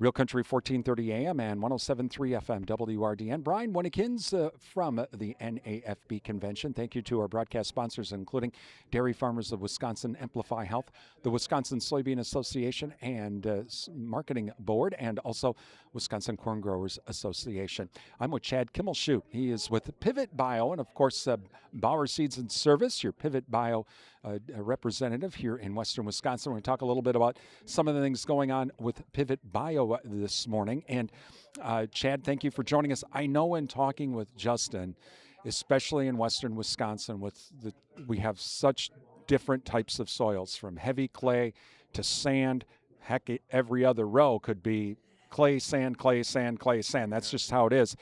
Real Country 1430 AM and 107.3 FM WRDN. Brian Winnekins from the NAFB Convention. Thank you to our broadcast sponsors, including Dairy Farmers of Wisconsin, Amplify Health, the Wisconsin Soybean Association and Marketing Board, and also Wisconsin Corn Growers Association. I'm with Chad Kimmelshue. He is with Pivot Bio and, of course, Bauer Seeds and Service, your Pivot Bio representative here in Western Wisconsin. We're going to talk a little bit about some of the things going on with Pivot Bio this morning. And Chad, thank you for joining us. I know in talking with Justin, especially in Western Wisconsin, we have such different types of soils, from heavy clay to sand. Heck, every other row could be clay, sand, clay, sand, clay, sand. That's just how it is.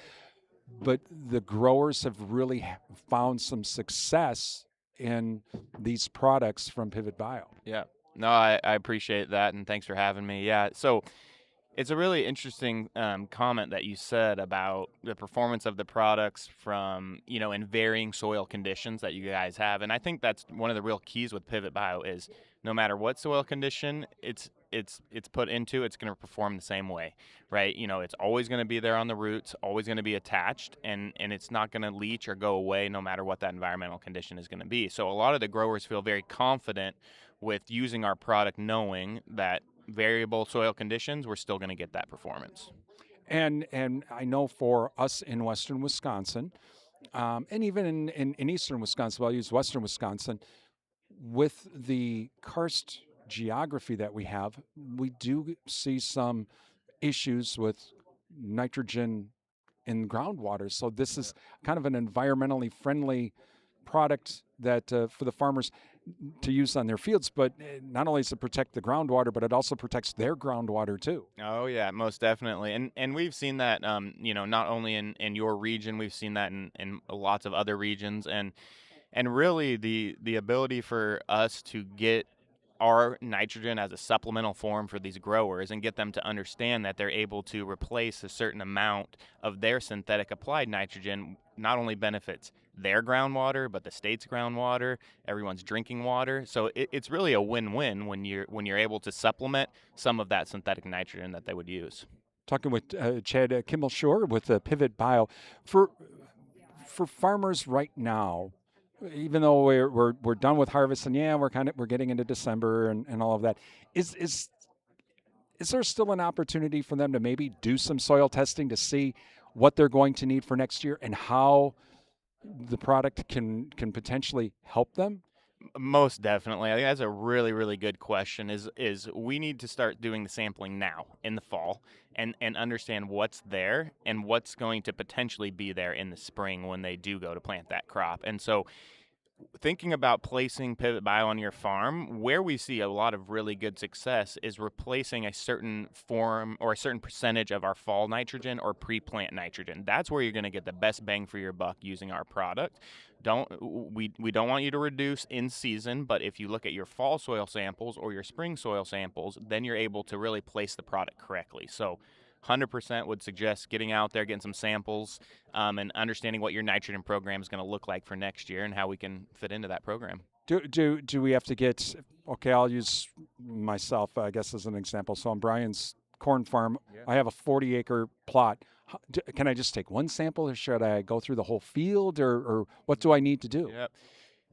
But the growers have really found some success in these products from Pivot Bio. Yeah. No, I appreciate that, and thanks for having me. Yeah, so it's a really interesting comment that you said about the performance of the products from, in varying soil conditions that you guys have. And I think that's one of the real keys with Pivot Bio is no matter what soil condition it's put into, it's going to perform the same way, right? It's always going to be there on the roots, always going to be attached, and it's not going to leach or go away no matter what that environmental condition is going to be. So a lot of the growers feel very confident with using our product, knowing that variable soil conditions, we're still going to get that performance. And I know for us in Western Wisconsin, and even in Eastern Wisconsin, but I'll use Western Wisconsin, with the karst geography that we have, we do see some issues with nitrogen in groundwater. So this is kind of an environmentally friendly product that for the farmers to use on their fields, but not only does it protect the groundwater, but it also protects their groundwater too. Oh yeah, most definitely, and we've seen that, not only in your region, we've seen that in lots of other regions, and really the ability for us to get our nitrogen as a supplemental form for these growers and get them to understand that they're able to replace a certain amount of their synthetic applied nitrogen not only benefits their groundwater but the state's groundwater, everyone's drinking water. So it's really a win-win when you're able to supplement some of that synthetic nitrogen that they would use. Talking with Chad Kimmelshue with Pivot Bio. For farmers right now, even though we're done with harvest, and yeah, we're getting into December and all of that, is there still an opportunity for them to maybe do some soil testing to see what they're going to need for next year and how the product can potentially help them? Most definitely. I think that's a really, really good question. Is we need to start doing the sampling now in the fall and understand what's there and what's going to potentially be there in the spring when they do go to plant that crop. And so thinking about placing Pivot Bio on your farm, where we see a lot of really good success is replacing a certain form or a certain percentage of our fall nitrogen or pre-plant nitrogen. That's where you're going to get the best bang for your buck using our product. We don't want you to reduce in season, but if you look at your fall soil samples or your spring soil samples, then you're able to really place the product correctly. So 100% would suggest getting out there, getting some samples, and understanding what your nitrogen program is going to look like for next year and how we can fit into that program. Do we have to get, okay, I'll use myself, I guess, as an example. So on Brian's corn farm, yeah. I have a 40-acre plot. Can I just take one sample, or should I go through the whole field, or what do I need to do? Yep.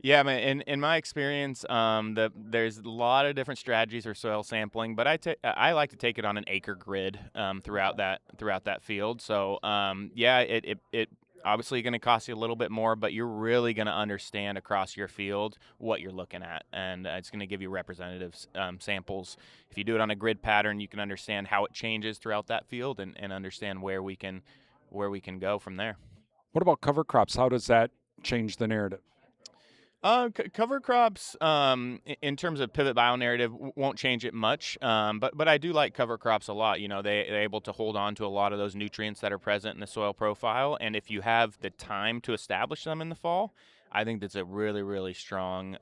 Yeah, man. In my experience, there's a lot of different strategies for soil sampling, but I like to take it on an acre grid throughout that field. So yeah, it obviously going to cost you a little bit more, but you're really going to understand across your field what you're looking at, and it's going to give you representative samples. If you do it on a grid pattern, you can understand how it changes throughout that field and understand where we can go from there. What about cover crops? How does that change the narrative? Cover crops, in terms of Pivot Bio narrative, won't change it much. But I do like cover crops a lot. They're able to hold on to a lot of those nutrients that are present in the soil profile. And if you have the time to establish them in the fall, I think that's a really, really strong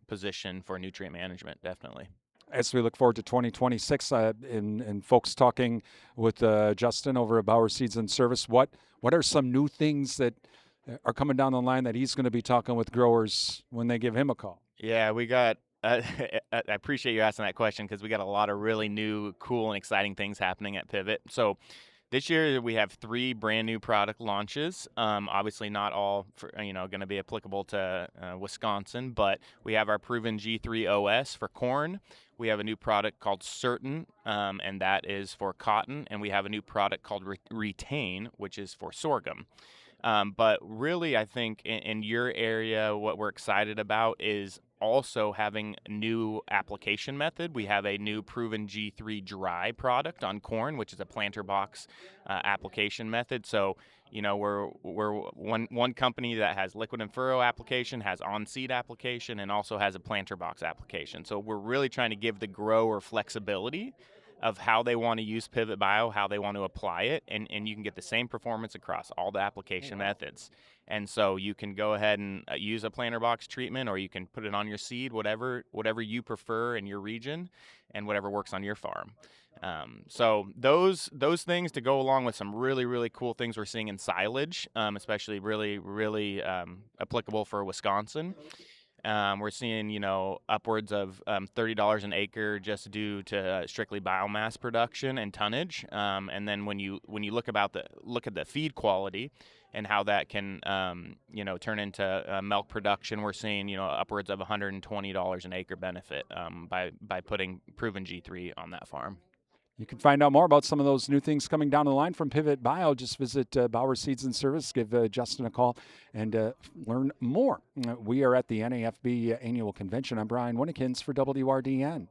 position for nutrient management, definitely. As we look forward to 2026, and folks talking with Justin over at Bauer Seeds and Service, what are some new things that are coming down the line that he's going to be talking with growers when they give him a call? Yeah, we got I appreciate you asking that question because we got a lot of really new, cool, and exciting things happening at Pivot. So this year we have 3 brand new product launches. Obviously, not all going to be applicable to Wisconsin, but we have our proven G3 OS for corn. We have a new product called Certain, and that is for cotton, and we have a new product called Retain, which is for sorghum. But really, I think in your area, what we're excited about is also having a new application method. We have a new proven G3 dry product on corn, which is a planter box application method. So, we're one company that has liquid and furrow application, has on seed application, and also has a planter box application. So we're really trying to give the grower flexibility of how they want to use Pivot Bio, how they want to apply it, and you can get the same performance across all the application methods. And so you can go ahead and use a planter box treatment, or you can put it on your seed, whatever you prefer in your region, and whatever works on your farm. So those things to go along with some really, really cool things we're seeing in silage, especially really, really applicable for Wisconsin. We're seeing, upwards of $30 an acre just due to strictly biomass production and tonnage. And then when you look at the feed quality and how that can, turn into milk production, we're seeing, upwards of $120 an acre benefit by putting proven G3 on that farm. You can find out more about some of those new things coming down the line from Pivot Bio. Just visit Bauer Seeds and Service, give Justin a call, and learn more. We are at the NAFB Annual Convention. I'm Brian Winnikins for WRDN.